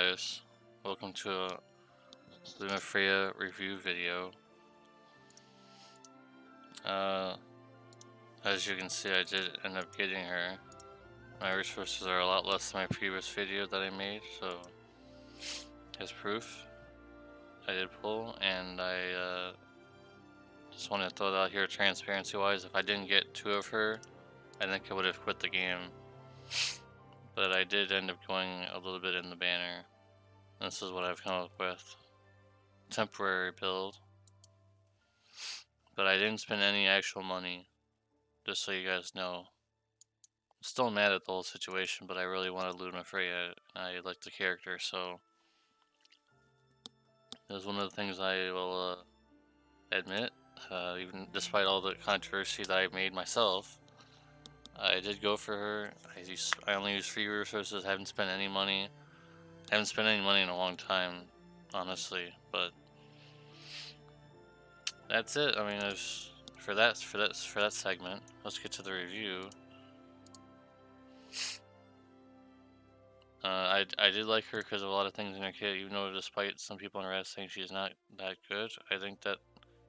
guys, welcome to a Lunafreya review video. As you can see, I did end up getting her. My resources are a lot less than my previous video that I made, so as proof, I did pull, and I just want to throw that out here transparency-wise. If I didn't get 2 of her, I think I would have quit the game. But I did end up going a little bit in the banner. This is what I've come up with. Temporary build. But I didn't spend any actual money, just so you guys know. I'm still mad at the whole situation, but I really wanted Lunafreya. I like the character, so it was one of the things I will admit. Even despite all the controversy that I made myself, I did go for her. I only used free resources. Haven't spent any money. Haven't spent any money in a long time, honestly. But that's it. I mean, for that segment. Let's get to the review. I did like her because of a lot of things in her kit, even though despite some people in Reddit saying she's not that good, I think that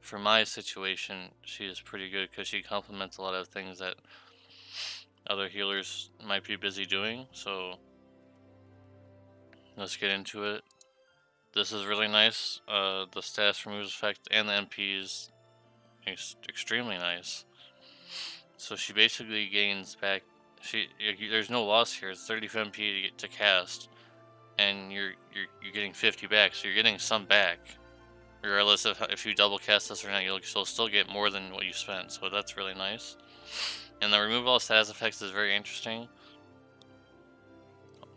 for my situation, she is pretty good because she complements a lot of things that other healers might be busy doing. So let's get into it. This is really nice. The status removes effect and the MP is extremely nice. So she basically gains back. There's no loss here. It's 35 MP to cast, and you're getting 50 back. So you're getting some back, regardless of if you double cast this or not. You'll still get more than what you spent. So that's really nice. And the remove all status effects is very interesting.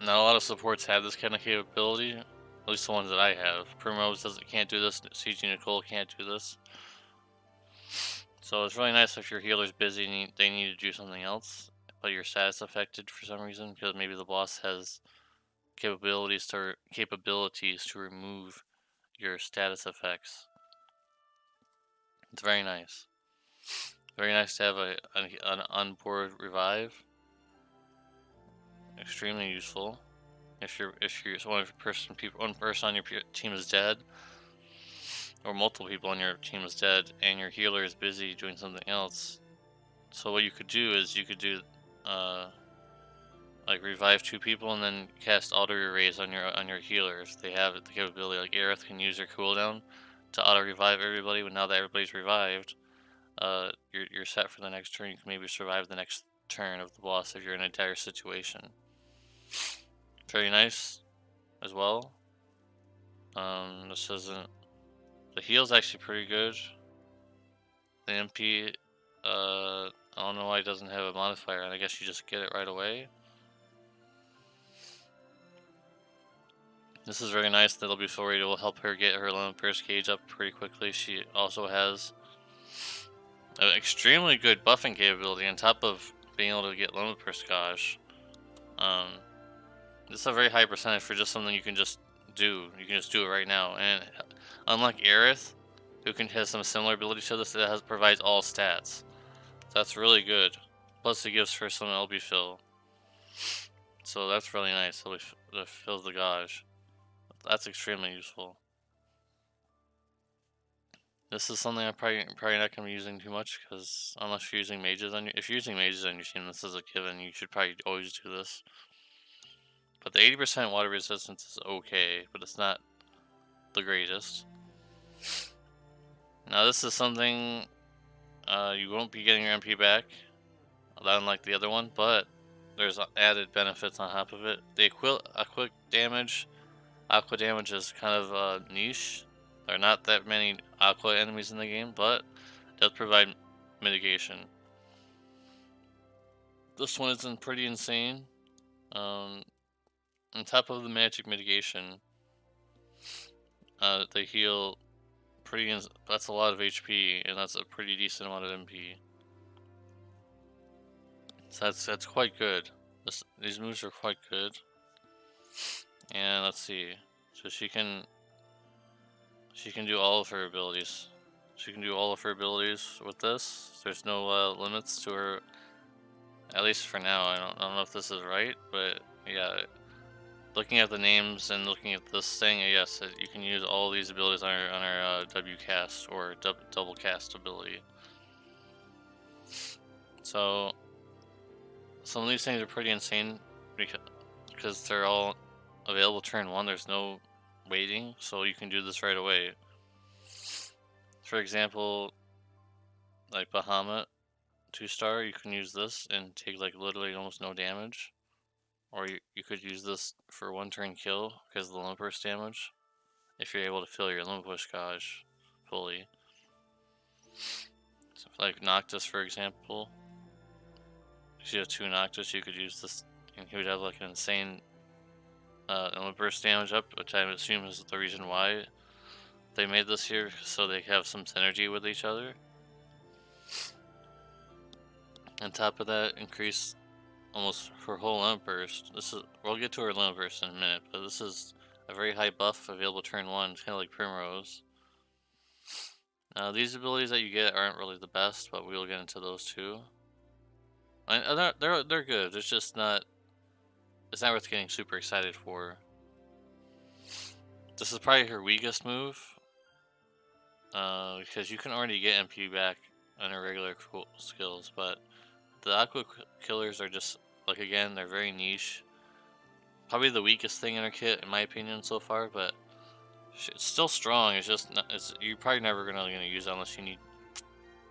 Not a lot of supports have this kind of capability, at least the ones that I have. Primrose can't do this. CG Nicole can't do this. So it's really nice if your healer's busy and they need to do something else, but you're status affected for some reason because maybe the boss has capabilities to remove your status effects. It's very nice. Very nice to have an onboard revive. Extremely useful. If one person on your team is dead, or multiple people on your team is dead, and your healer is busy doing something else. So what you could do is like revive 2 people and then cast auto erase on your healer if they have the capability. Like Aerith can use her cooldown to auto revive everybody, but now that everybody's revived, you're set for the next turn. You can maybe survive the next turn of the boss if you're in a dire situation. Very nice as well. This isn't. The heal's actually pretty good. The MP, I don't know why it doesn't have a modifier, and I guess you just get it right away. This is very nice. That'll be forward. It will help her get her limit burst gauge up pretty quickly. She also has an extremely good buffing capability on top of being able to get limit burst gauge. This is a very high percentage for just something you can just do. You can just do it right now. And unlike Aerith, who has some similar abilities to this, it provides all stats. That's really good. Plus it gives her some LB fill. So that's really nice. It fills the gauge. That's extremely useful. This is something I'm probably not going to be using too much, because unless you're using mages if you're using mages on your team, this is a given. You should probably always do this. But the 80% water resistance is okay, but it's not the greatest. Now this is something you won't be getting your MP back, unlike the other one, but there's added benefits on top of it. The aqua damage is kind of niche. There are not that many aqua enemies in the game, but it does provide mitigation. This one isn't pretty insane. On top of the magic mitigation, they heal that's a lot of HP, and that's a pretty decent amount of MP. So that's quite good. These moves are quite good. And let's see. So she can do all of her abilities. She can do all of her abilities with this. There's no limits to her, at least for now. I don't know if this is right, but yeah. looking at the names and looking at this thing, yes, you can use all these abilities on our W cast or double cast ability. So some of these things are pretty insane because they're all available turn 1. There's no waiting, so you can do this right away. For example, like Bahamut 2-star, you can use this and take like literally almost no damage. Or you could use this for 1 turn kill because of the Lumburst damage, if you're able to fill your Lumbush gauge fully. So like Noctis, for example, if you have 2 Noctis, you could use this, and he would have like an insane Lumburst damage up, which I assume is the reason why they made this here, so they have some synergy with each other. On top of that, increase almost her whole limit burst. We'll get to her limit burst in a minute, but this is a very high buff available turn 1. It's kind of like Primrose. Now these abilities that you get aren't really the best, but we'll get into those too. They're good. It's just not. It's not worth getting super excited for. This is probably her weakest move, because you can already get MP back on her regular skills, but the Aqua Killers are just, like, again, they're very niche. Probably the weakest thing in her kit, in my opinion, so far, but it's still strong. It's just not, you're probably never gonna use it unless you need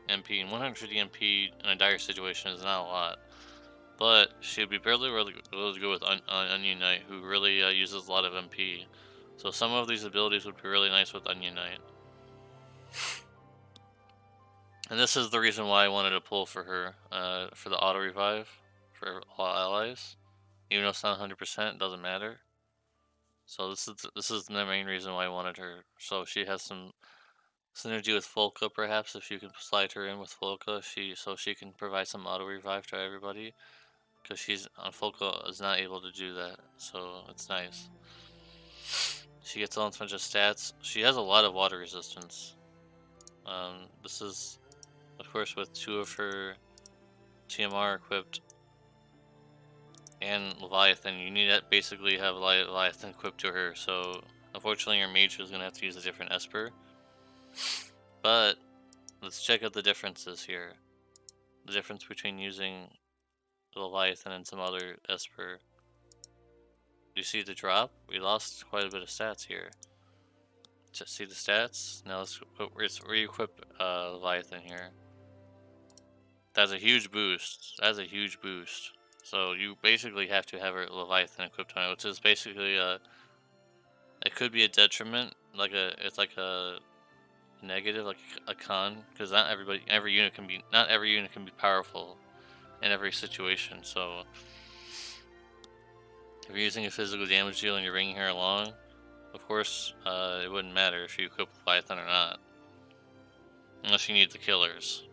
MP, and 150 MP in a dire situation is not a lot. But she'd be really good with Onion Knight, who really uses a lot of MP. So some of these abilities would be really nice with Onion Knight. And this is the reason why I wanted to pull for her, for the auto revive for all allies. Even though it's not 100%, it doesn't matter. So this is the main reason why I wanted her. So she has some synergy with Folka, perhaps, if you can slide her in with Folka, so she can provide some auto revive to everybody. Because she's on Folka is not able to do that, so it's nice. She gets a bunch of stats. She has a lot of water resistance. This is, of course, with 2 of her TMR equipped and Leviathan. You need to basically have Leviathan equipped to her, so unfortunately your mage is going to have to use a different Esper. But let's check out the differences here. The difference between using Leviathan and some other Esper. Do you see the drop? We lost quite a bit of stats here. Just see the stats? Now let's re-equip Leviathan here. That's a huge boost. That's a huge boost. So you basically have to have a Leviathan equipped on it, which is basically it could be a detriment, it's like a negative, like a con, because not every unit can be powerful in every situation. So if you're using a physical damage deal and you're bringing her along, of course, it wouldn't matter if you equip Leviathan or not, unless you need the killers.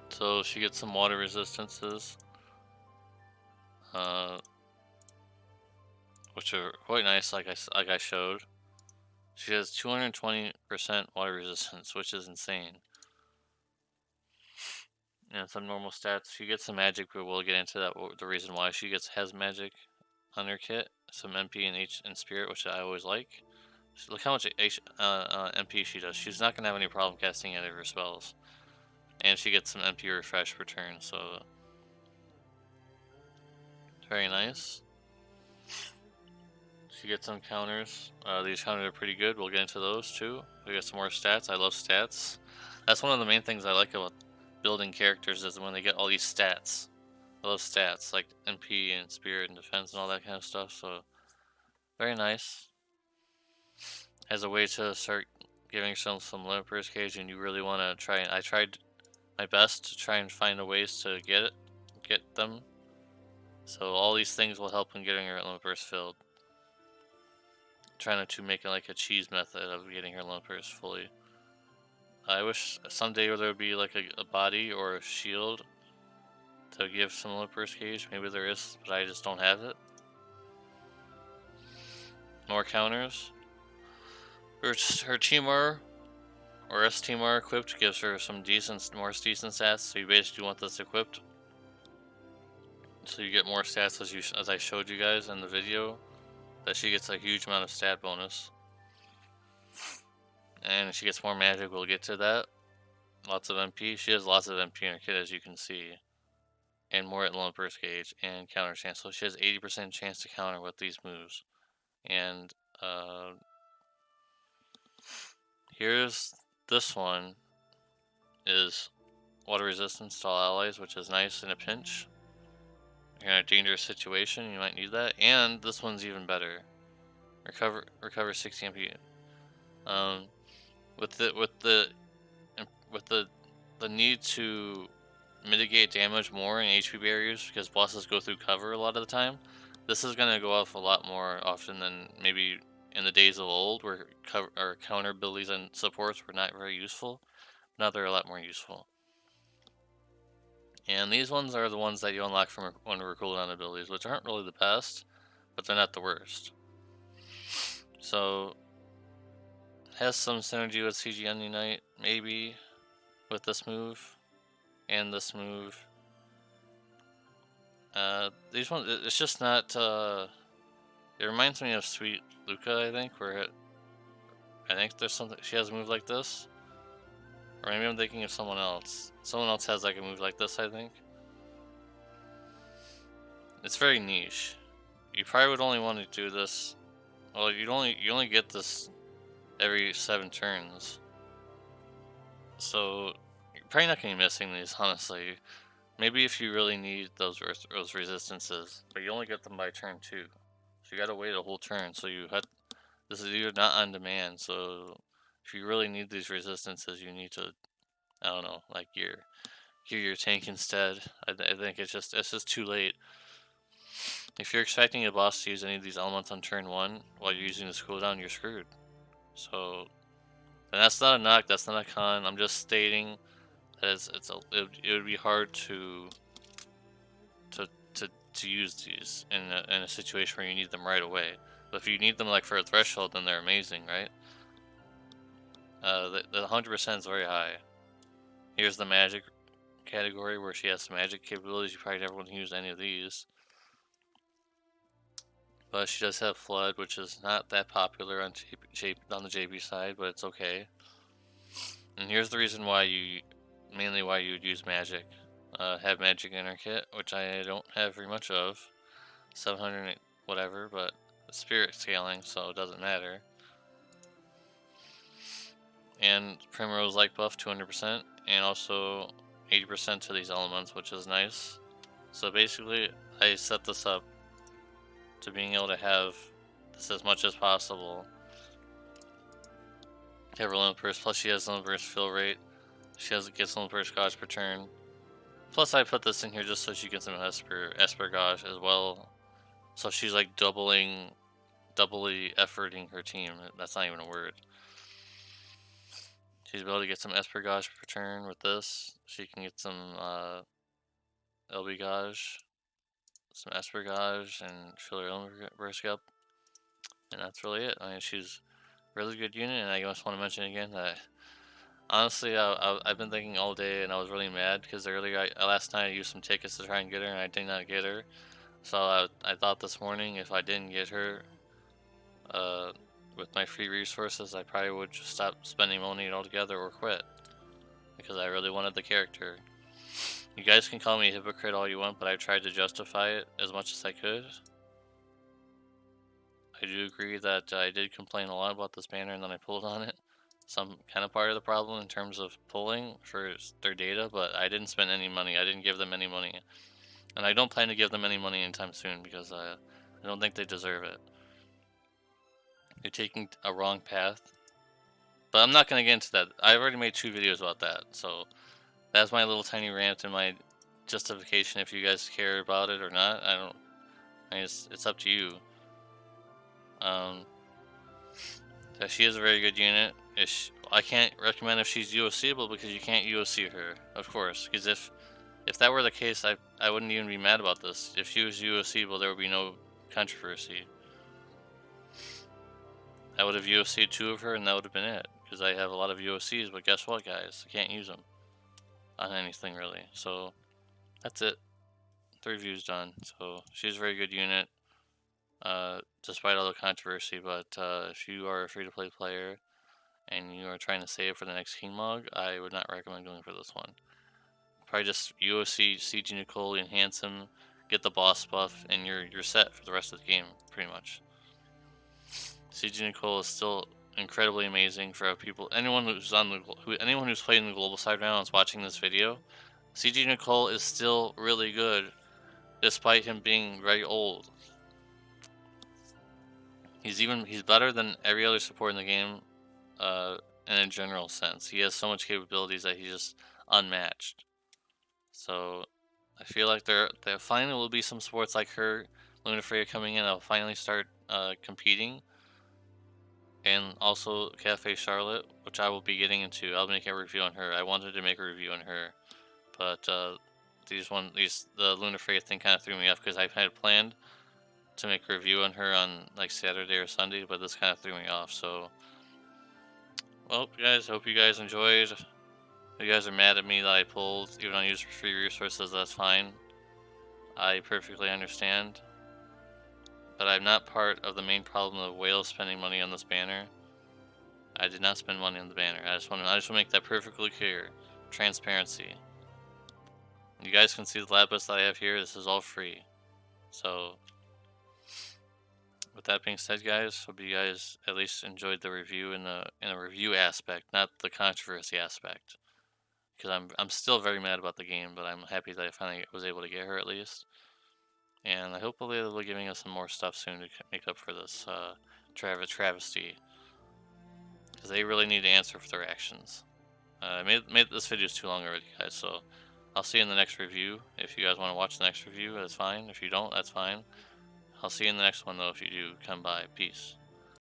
So she gets some water resistances, which are quite nice, like I showed. She has 220% water resistance, which is insane. And some normal stats. She gets some magic, but we'll get into that. The reason why she has magic on her kit, some MP and Spirit, which I always like. Look how much MP she does. She's not gonna have any problem casting any of her spells, and she gets some MP refresh per turn. So very nice. She gets some counters. These counters are pretty good. We'll get into those too. We got some more stats. I love stats. That's one of the main things I like about building characters, is when they get all these stats. I love stats like MP and Spirit and Defense and all that kind of stuff. So very nice. As a way to start giving yourself some limit burst gauge, and you really want to try. I tried my best to try and find ways to get them. So all these things will help in getting your limit burst filled. Trying to make it like a cheese method of getting her limit burst fully. I wish someday there would be like a body or a shield to give some limit burst gauge. Maybe there is, but I just don't have it. More counters. Her TMR or STMR equipped gives her some more decent stats, so you basically want this equipped. So you get more stats as I showed you guys in the video. That she gets a huge amount of stat bonus. And she gets more magic, we'll get to that. Lots of MP. She has lots of MP in her kit, as you can see. And more at low burst gauge and counter chance. So she has 80% chance to counter with these moves. And here's this one is water resistance to all allies, which is nice in a pinch. You're in a dangerous situation, you might need that. And this one's even better. Recover 60 MP. With the need to mitigate damage more in HP barriers because bosses go through cover a lot of the time, this is gonna go off a lot more often than maybe in the days of old where counter abilities and supports were not very useful. Now they're a lot more useful. And these ones are the ones that you unlock from one of her cooldown abilities, which aren't really the best, but they're not the worst. So, has some synergy with CG Onion Knight, maybe, with this move, and this move. These ones, it's just not, it reminds me of Sweet Luca, I think, where I think there's something, she has a move like this. Or maybe I'm thinking of someone else. Someone else has like a move like this, I think. It's very niche. You probably would only want to do this. Well, you only get this every 7 turns. So you're probably not gonna be missing these, honestly. Maybe if you really need those resistances, but you only get them by turn 2. So you gotta wait a whole turn. So this is either not on demand. So if you really need these resistances, you need to, I don't know, like gear your tank instead. I think it's just too late. If you're expecting a boss to use any of these elements on turn 1 while you're using this cooldown, you're screwed. So, and that's not a knock, that's not a con. I'm just stating that it would be hard to use these in a situation where you need them right away. But if you need them like for a threshold, then they're amazing, right? The 100% is very high. Here's the magic category where she has some magic capabilities. You probably never want to use any of these. But she does have Flood, which is not that popular on the JP side, but it's okay. And here's the reason why mainly why you would use magic. Have magic in her kit, which I don't have very much of. 700 whatever, but it's spirit scaling, so it doesn't matter. And Primrose Light buff 200%, and also 80% to these elements, which is nice. So basically, I set this up to being able to have this as much as possible. Have her limit burst, plus she has limit burst fill rate. She gets limit burst gauge per turn. Plus I put this in here just so she gets some Esper gauge as well. So she's like doubly efforting her team. That's not even a word. She's able to get some Esper gauge per turn with this. She can get some LB gauge, some Esper gauge, and fill her limit burst up. And that's really it. I mean, she's a really good unit, and I just want to mention again that honestly, I've been thinking all day, and I was really mad because earlier, last night I used some tickets to try and get her, and I did not get her. So I thought this morning if I didn't get her, with my free resources, I probably would just stop spending money altogether or quit. Because I really wanted the character. You guys can call me a hypocrite all you want, but I tried to justify it as much as I could. I do agree that I did complain a lot about this banner and then I pulled on it. So I'm kind of part of the problem in terms of pulling for their data, but I didn't spend any money. I didn't give them any money. And I don't plan to give them any money anytime soon because I don't think they deserve it. You're taking a wrong path. But I'm not going to get into that. I've already made 2 videos about that. So that's my little tiny rant and my justification if you guys care about it or not. It's up to you. She is a very good unit. I can't recommend if she's UOCable because you can't UOC her, of course. Because if that were the case, I wouldn't even be mad about this. If she was UOCable, there would be no controversy. I would have UOC'd 2 of her and that would have been it. Because I have a lot of UOCs, but guess what, guys? I can't use them on anything really. So that's it. the review's done. So she's a very good unit, despite all the controversy. But if you are a free-to-play player and you are trying to save for the next King Mog, I would not recommend going for this one. Probably just UOC, CG Nicole, enhance him, get the boss buff, and you're set for the rest of the game, pretty much. CG Nicole is still incredibly amazing for people. Anyone who's anyone who's playing the global side now and is watching this video, CG Nicole is still really good, despite him being very old. He's better than every other support in the game, in a general sense. He has so much capabilities that he's just unmatched. So I feel like there finally will be some sports like her, Lunafreya coming in. I'll finally start competing, and also Cafe Charlotte, which I will be getting into. I'll make a review on her. I wanted to make a review on her, but the Lunafreya thing kind of threw me off because I had planned to make a review on her on like Saturday or Sunday, but this kind of threw me off. So, well, guys, hope you guys enjoyed. If you guys are mad at me that I pulled, even on user free resources, that's fine. I perfectly understand. But I'm not part of the main problem of whales spending money on this banner. I did not spend money on the banner. I just want to make that perfectly clear. Transparency. You guys can see the lapis that I have here. This is all free. So, with that being said, guys, hope you guys at least enjoyed the review in the review aspect, not the controversy aspect. Because I'm still very mad about the game, but I'm happy that I finally was able to get her at least. And I hope they'll be giving us some more stuff soon to make up for this travesty. Because they really need to answer for their actions. I made this video too long already, guys, so I'll see you in the next review. If you guys want to watch the next review, that's fine. If you don't, that's fine. I'll see you in the next one, though, if you do come by. Peace.